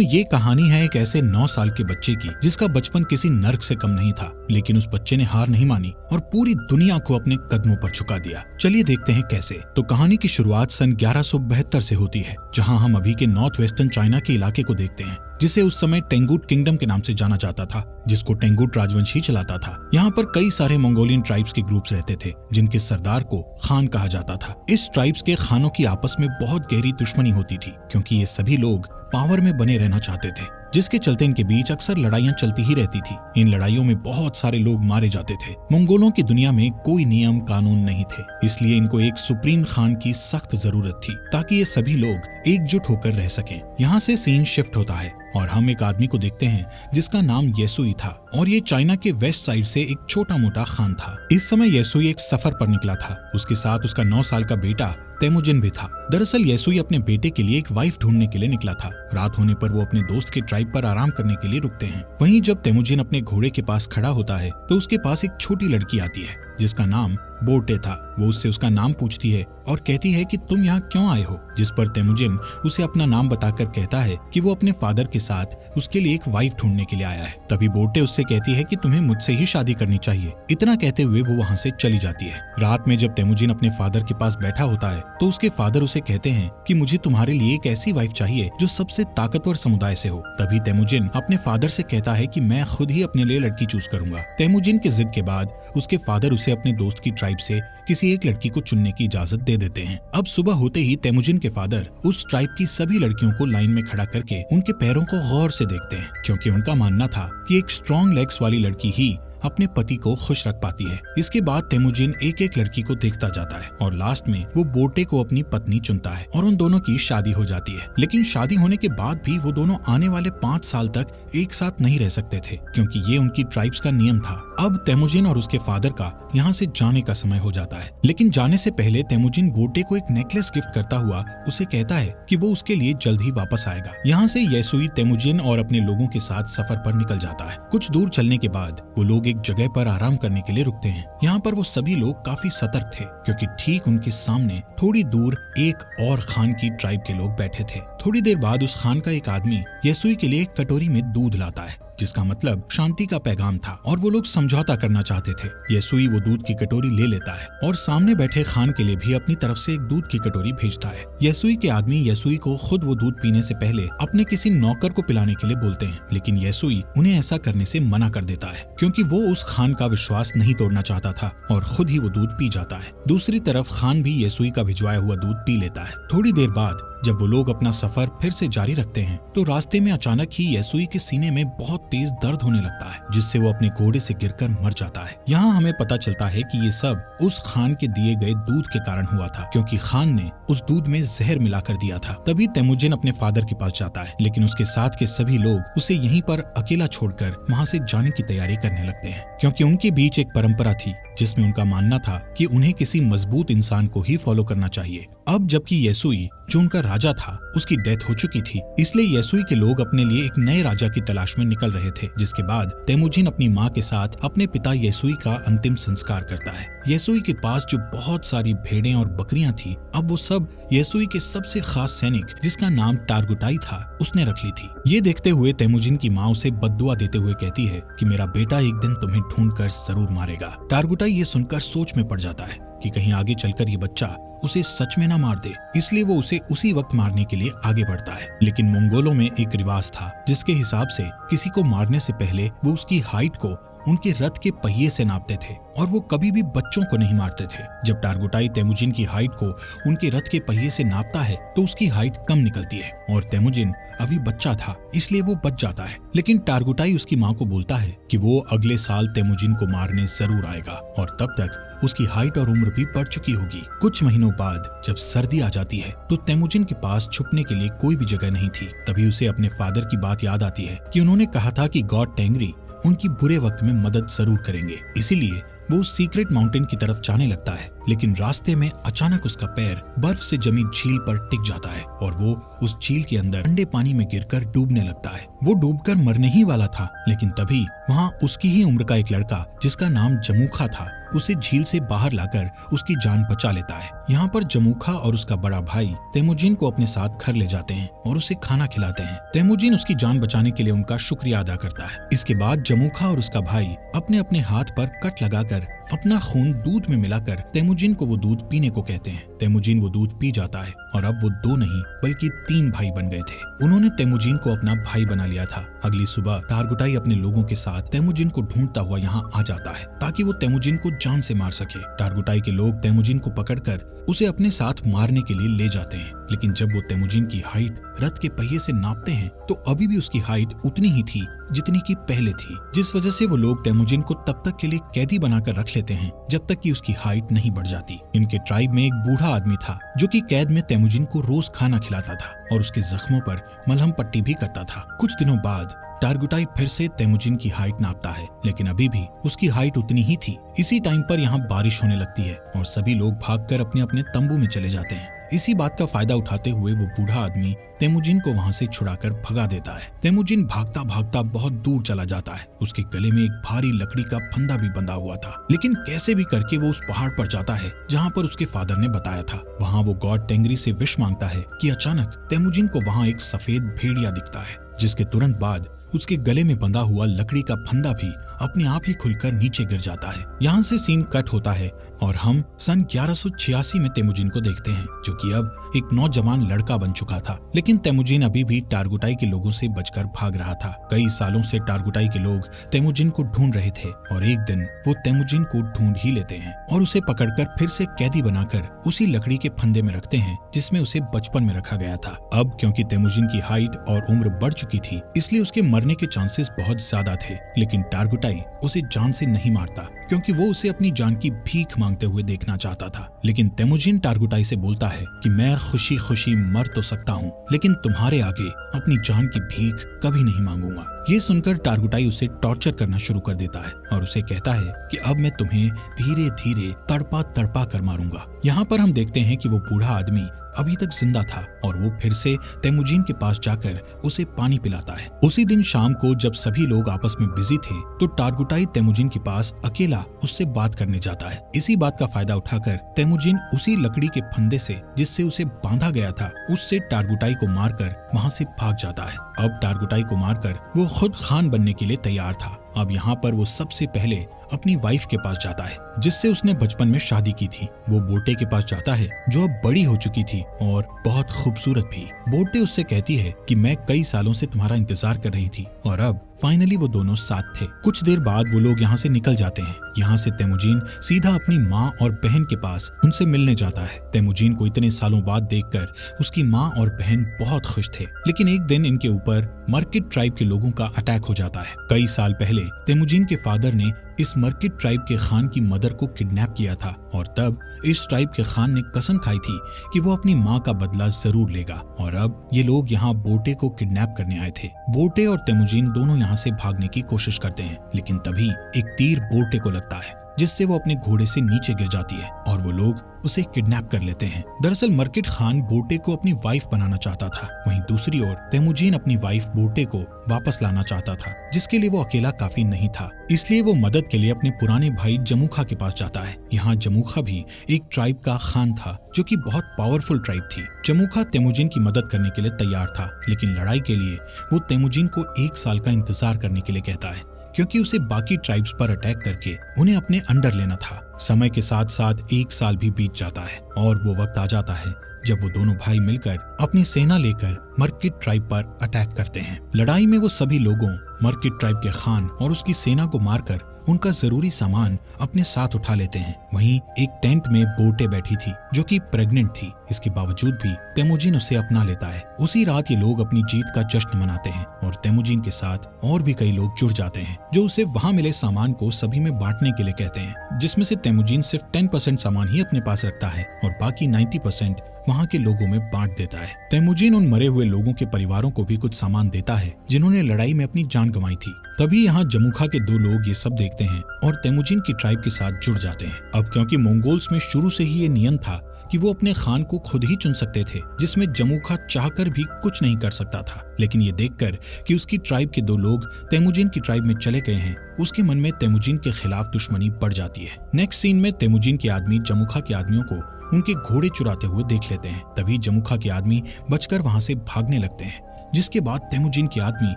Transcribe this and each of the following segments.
तो ये कहानी है एक ऐसे 9 साल के बच्चे की जिसका बचपन किसी नर्क से कम नहीं था, लेकिन उस बच्चे ने हार नहीं मानी और पूरी दुनिया को अपने कदमों पर झुका दिया। चलिए देखते हैं कैसे। तो कहानी की शुरुआत सन 1172 से होती है, जहां हम अभी के नॉर्थ वेस्टर्न चाइना के इलाके को देखते हैं, जिसे उस समय टेंगुट किंगडम के नाम से जाना जाता था, जिसको टेंगुट राजवंश ही चलाता था। यहाँ पर कई सारे मंगोलियन ट्राइब्स के ग्रुप्स रहते थे, जिनके सरदार को खान कहा जाता था। इस ट्राइब्स के खानों की आपस में बहुत गहरी दुश्मनी होती थी, क्योंकि ये सभी लोग पावर में बने रहना चाहते थे, जिसके चलते इनके बीच अक्सर लड़ाइयां चलती ही रहती थी। इन लड़ाइयों में बहुत सारे लोग मारे जाते थे। मंगोलों की दुनिया में कोई नियम कानून नहीं थे, इसलिए इनको एक सुप्रीम खान की सख्त जरूरत थी, ताकि ये सभी लोग एकजुट होकर रह सकें। यहाँ से सीन शिफ्ट होता है और हम एक आदमी को देखते हैं जिसका नाम येसुई था, और ये चाइना के वेस्ट साइड से एक छोटा मोटा खान था। इस समय येसुई एक सफर पर निकला था। उसके साथ उसका 9 साल का बेटा तेमुजिन भी था। दरअसल येसुई अपने बेटे के लिए एक वाइफ ढूंढने के लिए निकला था। रात होने पर वो अपने दोस्त के ट्राइब पर आराम करने के लिए रुकते हैं। वहीं जब तेमुजिन अपने घोड़े के पास खड़ा होता है तो उसके पास एक छोटी लड़की आती है जिसका नाम बोटे था। वो उससे उसका नाम पूछती है और कहती है कि तुम यहाँ क्यों आए हो, जिस पर तेमुजिन उसे अपना नाम बताकर कहता है कि वो अपने फादर के साथ उसके लिए एक वाइफ ढूंढने के लिए आया है। तभी बोटे उससे कहती है कि तुम्हें मुझसे ही शादी करनी चाहिए। इतना कहते हुए वो वहाँ से चली जाती है। रात में जब तेमुजिन अपने फादर के पास बैठा होता है तो उसके फादर उसे कहते हैं कि मुझे तुम्हारे लिए एक ऐसी वाइफ चाहिए जो सबसे ताकतवर समुदाय से हो। तभी तेमुजिन अपने फादर से कहता है कि मैं खुद ही अपने लिए लड़की चूज करूंगा। तेमुजिन की जिद के बाद उसके फादर उसे अपने दोस्त की ट्राइब से किसी एक लड़की को चुनने की इजाजत दे देते हैं। अब सुबह होते ही तेमुजिन के फादर उस ट्राइब की सभी लड़कियों को लाइन में खड़ा करके उनके पैरों को गौर से देखते हैं, क्योंकि उनका मानना था कि एक स्ट्रॉन्ग लेग्स वाली लड़की ही अपने पति को खुश रख पाती है। इसके बाद तेमुजिन एक एक लड़की को देखता जाता है और लास्ट में वो बोटे को अपनी पत्नी चुनता है और उन दोनों की शादी हो जाती है। लेकिन शादी होने के बाद भी वो दोनों आने वाले 5 साल तक एक साथ नहीं रह सकते थे, क्योंकि ये उनकी ट्राइब्स का नियम था। अब तेमुजिन और उसके फादर का यहाँ से जाने का समय हो जाता है, लेकिन जाने से पहले तेमुजिन बोटे को एक नेकलेस गिफ्ट करता हुआ उसे कहता है कि वो उसके लिए जल्द ही वापस आएगा। यहाँ से येसुई तेमुजिन और अपने लोगों के साथ सफर पर निकल जाता है। कुछ दूर चलने के बाद वो लोग एक जगह पर आराम करने के लिए रुकते हैं। यहाँ पर वो सभी लोग काफी सतर्क थे, क्योंकि ठीक उनके सामने थोड़ी दूर एक और खान की ट्राइब के लोग बैठे थे। थोड़ी देर बाद उस खान का एक आदमी येसुई के लिए एक कटोरी में दूध लाता है, जिसका मतलब शांति का पैगाम था, और वो लोग समझौता करना चाहते थे। येसुई वो दूध की कटोरी ले लेता है और सामने बैठे खान के लिए भी अपनी तरफ से एक दूध की कटोरी भेजता है। येसुई के आदमी येसुई को खुद वो दूध पीने से पहले अपने किसी नौकर को पिलाने के लिए बोलते हैं, लेकिन येसुई उन्हें ऐसा करने से मना कर देता है, क्योंकि वो उस खान का विश्वास नहीं तोड़ना चाहता था और खुद ही वो दूध पी जाता है। दूसरी तरफ खान भी येसुई का भिजवाया हुआ दूध पी लेता है। थोड़ी देर बाद जब वो लोग अपना सफर फिर से जारी रखते हैं तो रास्ते में अचानक ही येसुई के सीने में बहुत तेज दर्द होने लगता है, जिससे वो अपने घोड़े से गिरकर मर जाता है। यहाँ हमें पता चलता है कि ये सब उस खान के दिए गए दूध के कारण हुआ था, क्योंकि खान ने उस दूध में जहर मिलाकर दिया था। तभी तेमुजिन अपने फादर के पास जाता है, लेकिन उसके साथ के सभी लोग उसे यहीं पर अकेला छोड़कर वहाँ से जाने की तैयारी करने लगते हैं, क्योंकि उनके बीच एक परंपरा थी जिसमें उनका मानना था कि उन्हें किसी मजबूत इंसान को ही फॉलो करना चाहिए। अब जबकि येसुई जो उनका राजा था उसकी डेथ हो चुकी थी, इसलिए येसुई के लोग अपने लिए एक नए राजा की तलाश में निकल रहे थे। जिसके बाद तेमुजिन अपनी माँ के साथ अपने पिता येसुई का अंतिम संस्कार करता है। येसुई के पास जो बहुत सारी भेड़ें और बकरियां थी, अब वो सब येसुई के सबसे खास सैनिक, जिसका नाम टारगुटाई था, उसने रख ली थी। ये देखते हुए तेमुजिन की माँ उसे बद्दुआ देते हुए कहती है कि मेरा बेटा एक दिन तुम्हें ढूंढ कर जरूर मारेगा। टारगुटाई ये सुनकर सोच में पड़ जाता है कि कहीं आगे चलकर ये बच्चा उसे सच में ना मार दे, इसलिए वो उसे उसी वक्त मारने के लिए आगे बढ़ता है। लेकिन मंगोलों में एक रिवाज था जिसके हिसाब से किसी को मारने से पहले वो उसकी हाइट को उनके रथ के पहिए से नापते थे, और वो कभी भी बच्चों को नहीं मारते थे। जब टारगुटाई तेमुजिन की हाइट को उनके रथ के पहिए से नापता है तो उसकी हाइट कम निकलती है, और तेमुजिन अभी बच्चा था इसलिए वो बच जाता है। लेकिन टारगुटाई उसकी माँ को बोलता है कि वो अगले साल तेमुजिन को मारने जरूर आएगा, और तब तक उसकी हाइट और उम्र भी बढ़ चुकी होगी। कुछ महीनों बाद जब सर्दी आ जाती है तो तेमुजिन के पास छुपने के लिए कोई भी जगह नहीं थी। तभी उसे अपने फादर की बात याद आती है कि उन्होंने कहा था कि गॉड टेंगरी उनकी बुरे वक्त में मदद जरूर करेंगे। इसीलिए वो उस सीक्रेट माउंटेन की तरफ जाने लगता है, लेकिन रास्ते में अचानक उसका पैर बर्फ से जमी झील पर टिक जाता है और वो उस झील के अंदर ठंडे पानी में गिरकर डूबने लगता है। वो डूबकर मरने ही वाला था, लेकिन तभी वहाँ उसकी ही उम्र का एक लड़का जिसका नाम जमूखा था, उसे झील से बाहर लाकर उसकी जान बचा लेता है। यहाँ पर जमूखा और उसका बड़ा भाई तेमुजिन को अपने साथ घर ले जाते हैं और उसे खाना खिलाते हैं। तेमुजिन उसकी जान बचाने के लिए उनका शुक्रिया अदा करता है। इसके बाद जमूखा और उसका भाई अपने अपने हाथ पर कट लगाकर अपना खून दूध में मिलाकर तेमुजिन को वो दूध पीने को कहते हैं। तेमुजिन वो दूध पी जाता है और अब वो 2 नहीं बल्कि 3 भाई बन गए थे। उन्होंने तेमुजिन को अपना भाई बना लिया था। अगली सुबह टारगुटाई अपने लोगों के साथ तेमुजिन को ढूंढता हुआ यहाँ आ जाता है ताकि वो तेमुजिन को जान से मार सके। टारगुटाई के लोग तेमुजिन को पकड़कर उसे अपने साथ मारने के लिए ले जाते हैं, लेकिन जब वो तेमुजिन की हाइट रथ के पहिए से नापते हैं तो अभी भी उसकी हाइट उतनी ही थी जितनी की पहले थी, जिस वजह से वो लोग तेमुजिन को तब तक के लिए कैदी बनाकर रख लेते हैं जब तक कि उसकी हाइट नहीं बढ़ जाती। इनके ट्राइब में एक बूढ़ा आदमी था जो कि कैद में तेमुजिन को रोज खाना खिलाता था और उसके जख्मों पर मलहम पट्टी भी करता था। कुछ दिनों बाद टारगुटाई फिर से तेमुजिन की हाइट नापता है, लेकिन अभी भी उसकी हाइट उतनी ही थी। इसी टाइम पर यहाँ बारिश होने लगती है और सभी लोग भागकर अपने अपने तंबू में चले जाते हैं। इसी बात का फायदा उठाते हुए वो बूढ़ा आदमी तेमुजिन को वहाँ से छुड़ाकर भगा देता है। तेमुजिन भागता भागता बहुत दूर चला जाता है। उसके गले में एक भारी लकड़ी का फंदा भी बंधा हुआ था, लेकिन कैसे भी करके वो उस पहाड़ पर जाता है जहाँ पर उसके फादर ने बताया था। वहाँ वो गॉड टेंगरी से विश मांगता है कि अचानक तेमुजिन को वहाँ एक सफेद भेड़िया दिखता है, जिसके तुरंत बाद उसके गले में बंधा हुआ लकड़ी का फंदा भी अपने आप ही खुलकर नीचे गिर जाता है। यहाँ से सीन कट होता है और हम सन 1186 में तेमुजिन को देखते हैं, जो कि अब एक नौजवान लड़का बन चुका था। लेकिन तेमुजिन अभी भी टारगुटाई के लोगों से बचकर भाग रहा था। कई सालों से टारगुटाई के लोग तेमुजिन को ढूंढ रहे थे और एक दिन वो तेमुजिन को ढूंढ ही लेते हैं और उसे पकड़कर फिर से कैदी बनाकर उसी लकड़ी के फंदे में रखते हैं जिसमें उसे बचपन में रखा गया था। अब क्योंकि तेमुजिन की हाइट और उम्र बढ़ चुकी थी, इसलिए उसके मरने के चांसेस बहुत ज्यादा थे। लेकिन टारगुटाई उसे जान से नहीं मारता क्योंकि वो उसे अपनी जान की भीख मांगते हुए देखना चाहता था। लेकिन तेमुजिन टारगुटाई से बोलता है कि मैं खुशी खुशी मर तो सकता हूँ, लेकिन तुम्हारे आगे अपनी जान की भीख कभी नहीं मांगूंगा। ये सुनकर टारगुटाई उसे टॉर्चर करना शुरू कर देता है और उसे कहता है कि अब मैं तुम्हें धीरे धीरे तड़पा तड़पा कर मारूंगा। यहाँ पर हम देखते हैं कि वो बूढ़ा आदमी अभी तक जिंदा था और वो फिर से तेमुजिन के पास जाकर उसे पानी पिलाता है। उसी दिन शाम को जब सभी लोग आपस में बिजी थे तो टारगुटाई तेमुजिन के पास अकेला उससे बात करने जाता है। इसी बात का फायदा उठाकर तेमुजिन उसी लकड़ी के फंदे से जिससे उसे बांधा गया था उससे टारगुटाई को मारकर वहाँ से भाग जाता है। अब टारगुटाई को मारकर वो खुद खान बनने के लिए तैयार था। अब यहाँ पर वो सबसे पहले अपनी वाइफ के पास जाता है जिससे उसने बचपन में शादी की थी। वो बोटे के पास जाता है जो अब बड़ी हो चुकी थी और बहुत खूबसूरत भी। बोटे उससे कहती है कि मैं कई सालों से तुम्हारा इंतजार कर रही थी और अब फाइनली वो दोनों साथ थे। कुछ देर बाद वो लोग यहाँ से निकल जाते हैं। यहाँ से तेमुजिन सीधा अपनी माँ और बहन के पास उनसे मिलने जाता है। तेमुजिन को इतने सालों बाद देखकर उसकी माँ और बहन बहुत खुश थे, लेकिन एक दिन इनके ऊपर मर्किट ट्राइब के लोगों का अटैक हो जाता है। कई साल पहले तेमुजिन के फादर ने इस मर्किट ट्राइब के खान की मदर को किडनैप किया था और तब इस ट्राइब के खान ने कसम खाई थी कि वो अपनी माँ का बदला जरूर लेगा। और अब ये लोग यहाँ बोटे को किडनैप करने आए थे। बोटे और तेमुजिन दोनों यहाँ से भागने की कोशिश करते हैं, लेकिन तभी एक तीर बोटे को लगता है जिससे वो अपने घोड़े से नीचे गिर जाती है और वो लोग उसे किडनैप कर लेते हैं। दरअसल मर्किट खान बोटे को अपनी वाइफ बनाना चाहता था, वहीं दूसरी ओर तेमुजिन अपनी वाइफ बोटे को वापस लाना चाहता था, जिसके लिए वो अकेला काफी नहीं था। इसलिए वो मदद के लिए अपने पुराने भाई जमूखा के पास जाता है। यहाँ जमूखा भी एक ट्राइब का खान था जो कि बहुत पावरफुल ट्राइब थी। जमूखा तेमुजिन की मदद करने के लिए तैयार था, लेकिन लड़ाई के लिए वो तेमुजिन को 1 साल का इंतजार करने के लिए कहता है क्योंकि उसे बाकी ट्राइब्स पर अटैक करके उन्हें अपने अंडर लेना था। समय के साथ साथ 1 साल भी बीत जाता है और वो वक्त आ जाता है जब वो दोनों भाई मिलकर अपनी सेना लेकर मर्किट ट्राइब पर अटैक करते हैं। लड़ाई में वो सभी लोगों मर्किट ट्राइब के खान और उसकी सेना को मारकर उनका जरूरी सामान अपने साथ उठा लेते हैं। वहीं एक टेंट में बोटे बैठी थी जो कि प्रेग्नेंट थी। इसके बावजूद भी तेमुजिन उसे अपना लेता है। उसी रात ये लोग अपनी जीत का जश्न मनाते हैं और तेमुजिन के साथ और भी कई लोग जुड़ जाते हैं जो उसे वहाँ मिले सामान को सभी में बांटने के लिए कहते हैं, जिसमें से तेमुजिन सिर्फ 10% सामान ही अपने पास रखता है और बाकी 90% वहाँ के लोगों में बांट देता है। तेमुजिन उन मरे हुए लोगों के परिवारों को भी कुछ सामान देता है जिन्होंने लड़ाई में अपनी जान गंवाई थी। तभी यहाँ जमूखा के 2 लोग ये सब देखते हैं और तेमुजिन की ट्राइब के साथ जुड़ जाते हैं। अब क्योंकि मंगोल्स में शुरू से ही ये नियम था कि वो अपने खान को खुद ही चुन सकते थे, जिसमें जमूखा चाहकर भी कुछ नहीं कर सकता था। लेकिन ये देखकर कि उसकी ट्राइब के 2 लोग तेमुजिन की ट्राइब में चले गए हैं, उसके मन में तेमुजिन के खिलाफ दुश्मनी बढ़ जाती है। नेक्स्ट सीन में तेमुजिन के आदमी जमूखा के आदमियों को उनके घोड़े चुराते हुए देख लेते हैं। तभी जमूखा के आदमी बचकर वहां से भागने लगते हैं, जिसके बाद तेमुजिन के आदमी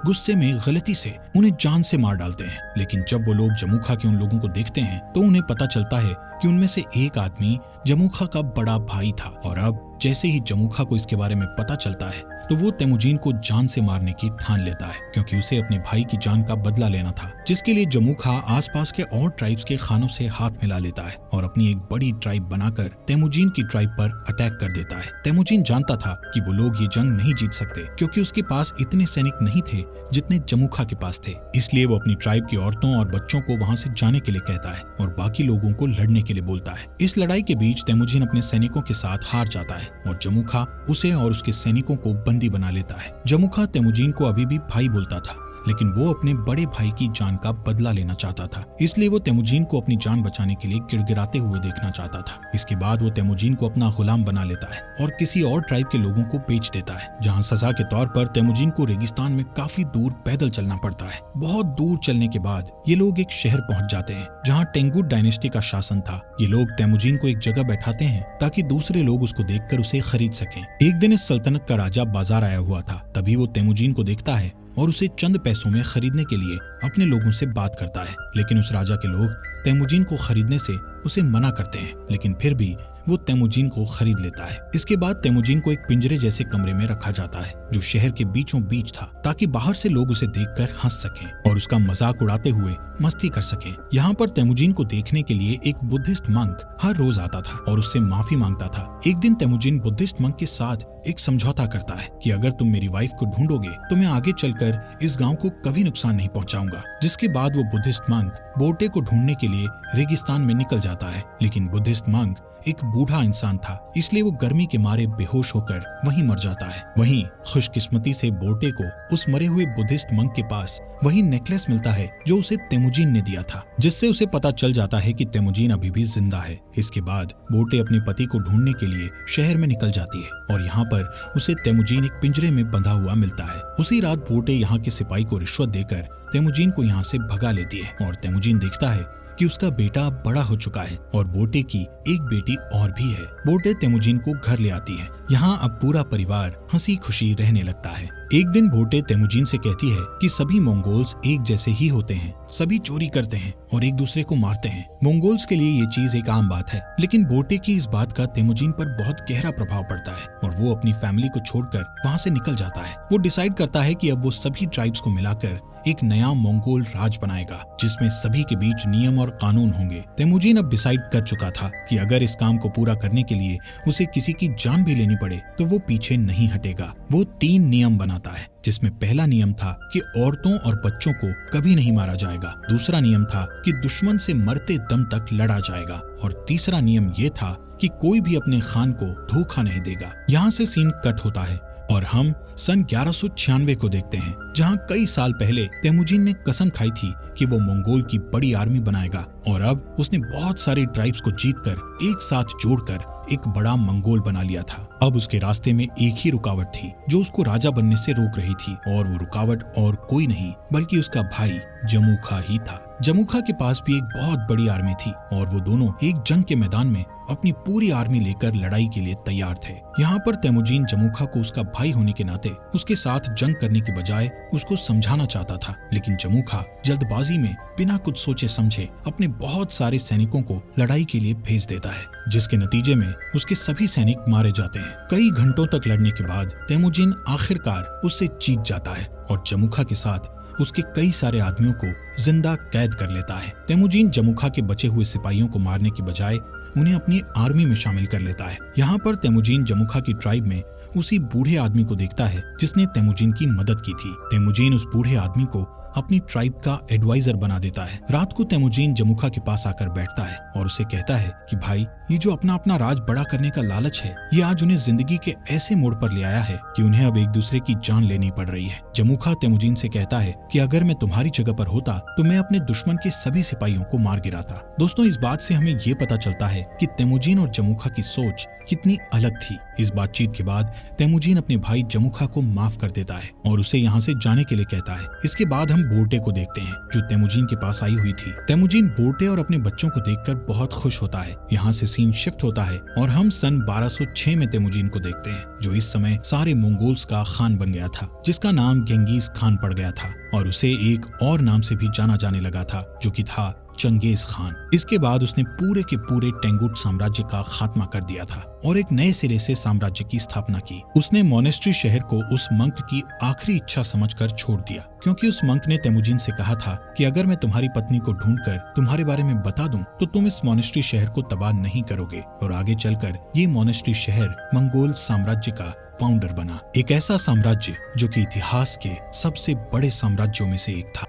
गुस्से में गलती से उन्हें जान से मार डालते हैं। लेकिन जब वो लोग जमूखा के उन लोगों को देखते हैं तो उन्हें पता चलता है कि उनमें से एक आदमी जमूखा का बड़ा भाई था। और अब जैसे ही जमूखा को इसके बारे में पता चलता है तो वो तेमुजिन को जान से मारने की ठान लेता है, क्योंकि उसे अपने भाई की जान का बदला लेना था, जिसके लिए जमूखा आसपास के और ट्राइब्स के खानों से हाथ मिला लेता है और अपनी एक बड़ी ट्राइब बनाकर तेमुजिन की ट्राइब पर अटैक कर देता है। तेमुजिन जानता था कि वो लोग ये जंग नहीं जीत सकते, क्योंकि उसके पास इतने सैनिक नहीं थे जितने जमूखा के पास थे। इसलिए वो अपनी ट्राइब की औरतों और बच्चों को वहां से जाने के लिए कहता है और बाकी लोगों को लड़ने के लिए बोलता है। इस लड़ाई के बीच तेमुजिन अपने सैनिकों के साथ हार जाता है और जमूखा उसे और उसके सैनिकों को बंदी बना लेता है। जमूखा तेमुजिन को अभी भी भाई बोलता था, लेकिन वो अपने बड़े भाई की जान का बदला लेना चाहता था, इसलिए वो तेमुजिन को अपनी जान बचाने के लिए गिड़गिड़ाते हुए देखना चाहता था। इसके बाद वो तेमुजिन को अपना गुलाम बना लेता है और किसी और ट्राइब के लोगों को बेच देता है, जहाँ सजा के तौर पर तेमुजिन को रेगिस्तान में काफी दूर पैदल चलना पड़ता है। बहुत दूर चलने के बाद ये लोग एक शहर पहुंच जाते हैं जहाँ टेंगुट डायनेस्टी का शासन था। ये लोग तेमुजिन को एक जगह बैठाते हैं ताकि दूसरे लोग उसको देखकर उसे खरीद सकें। एक दिन इस सल्तनत का राजा बाजार आया हुआ था, तभी वो तेमुजिन को देखता है और उसे चंद पैसों में खरीदने के लिए अपने लोगों से बात करता है। लेकिन उस राजा के लोग तेमुजिन को खरीदने से उसे मना करते हैं, लेकिन फिर भी वो तेमुजिन को खरीद लेता है। इसके बाद तेमुजिन को एक पिंजरे जैसे कमरे में रखा जाता है जो शहर के बीचों बीच था, ताकि बाहर से लोग उसे देखकर हंस सकें और उसका मजाक उड़ाते हुए मस्ती कर सकें। यहाँ पर तेमुजिन को देखने के लिए एक बुद्धिस्ट मंक हर रोज आता था और उससे माफी मांगता था। एक दिन तेमुजिन बुद्धिस्ट मंक के साथ एक समझौता करता है कि अगर तुम मेरी वाइफ को ढूंढोगे तो मैं आगे चलकर इस गांव को कभी नुकसान नहीं पहुंचाऊंगा। जिसके बाद वो बुद्धिस्ट मंक बोटे को ढूंढने के लिए रेगिस्तान में निकल जाता है, लेकिन बुद्धिस्ट मंक एक बूढ़ा इंसान था, इसलिए वो गर्मी के मारे बेहोश होकर वहीं मर जाता है। वहीं खुशकिस्मती से बोटे को उस मरे हुए बुद्धिस्ट मंक के पास वही नेकलेस मिलता है जो उसे तेमुजिन ने दिया था, जिससे उसे पता चल जाता है कि तेमुजिन अभी भी जिंदा है। इसके बाद बोटे अपने पति को ढूंढने के लिए शहर में निकल जाती है और यहाँ पर उसे तेमुजिन एक पिंजरे में बंधा हुआ मिलता है। उसी रात बोटे यहाँ के सिपाही को रिश्वत देकर तेमुजिन को यहाँ से भगा लेती है और तेमुजिन देखता है कि उसका बेटा बड़ा हो चुका है और बोटे की एक बेटी और भी है। बोटे तेमुजिन को घर ले आती है। यहाँ अब पूरा परिवार हंसी खुशी रहने लगता है। एक दिन बोटे तेमुजिन से कहती है कि सभी मंगोल्स एक जैसे ही होते हैं, सभी चोरी करते हैं और एक दूसरे को मारते हैं। मंगोल्स के लिए ये चीज एक आम बात है, लेकिन बोटे की इस बात का तेमुजिन पर बहुत गहरा प्रभाव पड़ता है और वो अपनी फैमिली को छोड़कर वहाँ से निकल जाता है। वो डिसाइड करता है कि अब वो सभी ट्राइब्स को मिलाकर एक नया मंगोल राज बनाएगा, जिसमें सभी के बीच नियम और कानून होंगे। तेमुजिन अब डिसाइड कर चुका था कि अगर इस काम को पूरा करने के लिए उसे किसी की जान भी लेनी पड़े तो वो पीछे नहीं हटेगा। वो 3 नियम बनाता है, जिसमें पहला नियम था कि औरतों और बच्चों को कभी नहीं मारा जाएगा, दूसरा नियम था कि दुश्मन से मरते दम तक लड़ा जाएगा और तीसरा नियम ये था कि कोई भी अपने खान को धोखा नहीं देगा। यहाँ से सीन कट होता है और हम सन 1196 को देखते हैं, जहां कई साल पहले तेमुजिन ने कसम खाई थी कि वो मंगोल की बड़ी आर्मी बनाएगा और अब उसने बहुत सारे ट्राइब्स को जीतकर एक साथ जोड़कर एक बड़ा मंगोल बना लिया था। अब उसके रास्ते में एक ही रुकावट थी जो उसको राजा बनने से रोक रही थी, और वो रुकावट और कोई नहीं बल्कि उसका भाई जमूखा ही था। जमूखा के पास भी एक बहुत बड़ी आर्मी थी और वो दोनों एक जंग के मैदान में अपनी पूरी आर्मी लेकर लड़ाई के लिए तैयार थे। यहाँ पर तेमुजिन जमूखा को उसका भाई होने के नाते उसके साथ जंग करने के बजाय उसको समझाना चाहता था, लेकिन जमूखा जल्दबाजी में बिना कुछ सोचे समझे अपने बहुत सारे सैनिकों को लड़ाई के लिए भेज देता है, जिसके नतीजे में उसके सभी सैनिक मारे जाते हैं। कई घंटों तक लड़ने के बाद तेमुजिन आखिरकार उससे जीत जाता है और जमूखा के साथ उसके कई सारे आदमियों को जिंदा कैद कर लेता है। तेमुजिन जमूखा के बचे हुए सिपाहियों को मारने के बजाय उन्हें अपनी आर्मी में शामिल कर लेता है। यहाँ पर तेमुजिन जमूखा की ट्राइब में उसी बूढ़े आदमी को देखता है जिसने तेमुजिन की मदद की थी। तेमुजिन उस बूढ़े आदमी को अपनी ट्राइब का एडवाइजर बना देता है। रात को तेमुजिन जमुखा के पास आकर बैठता है और उसे कहता है कि भाई, ये जो अपना अपना राज बड़ा करने का लालच है, ये आज उन्हें जिंदगी के ऐसे मोड़ पर ले आया है कि उन्हें अब एक दूसरे की जान लेनी पड़ रही है। जमुखा तेमुजिन से कहता है कि अगर मैं तुम्हारी जगह पर होता तो मैं अपने दुश्मन के सभी सिपाहियों को मार गिराता। दोस्तों, इस बात से हमें ये पता चलता है कि तेमुजिन और जमुखा की सोच कितनी अलग थी। इस बातचीत के बाद तेमुजिन अपने भाई जमुखा को माफ कर देता है और उसे यहाँ से जाने के लिए कहता है। इसके बाद हम बोर्टे को देखते हैं जो तेमुजिन के पास आई हुई थी। तेमुजिन बोर्टे और अपने बच्चों को देखकर बहुत खुश होता है। यहाँ से सीन शिफ्ट होता है और हम सन 1206 में तेमुजिन को देखते हैं, जो इस समय सारे मंगोल्स का खान बन गया था, जिसका नाम गेंगीज खान पड़ गया था और उसे एक और नाम से भी जाना जाने लगा था, जो कि था चंगेज खान। इसके बाद उसने पूरे के पूरे टेंगुट साम्राज्य का खात्मा कर दिया था और एक नए सिरे से साम्राज्य की स्थापना की। उसने मोनेस्ट्री शहर को उस मंक की आखिरी इच्छा समझकर छोड़ दिया, क्योंकि उस मंक ने तेमुजिन से कहा था कि अगर मैं तुम्हारी पत्नी को ढूंढकर तुम्हारे बारे में बता दूं तो तुम इस मोनेस्ट्री शहर को तबाह नहीं करोगे। और आगे चलकर ये मोनेस्ट्री शहर मंगोल साम्राज्य का फाउंडर बना, एक ऐसा साम्राज्य जो कि इतिहास के सबसे बड़े साम्राज्यों में से एक था।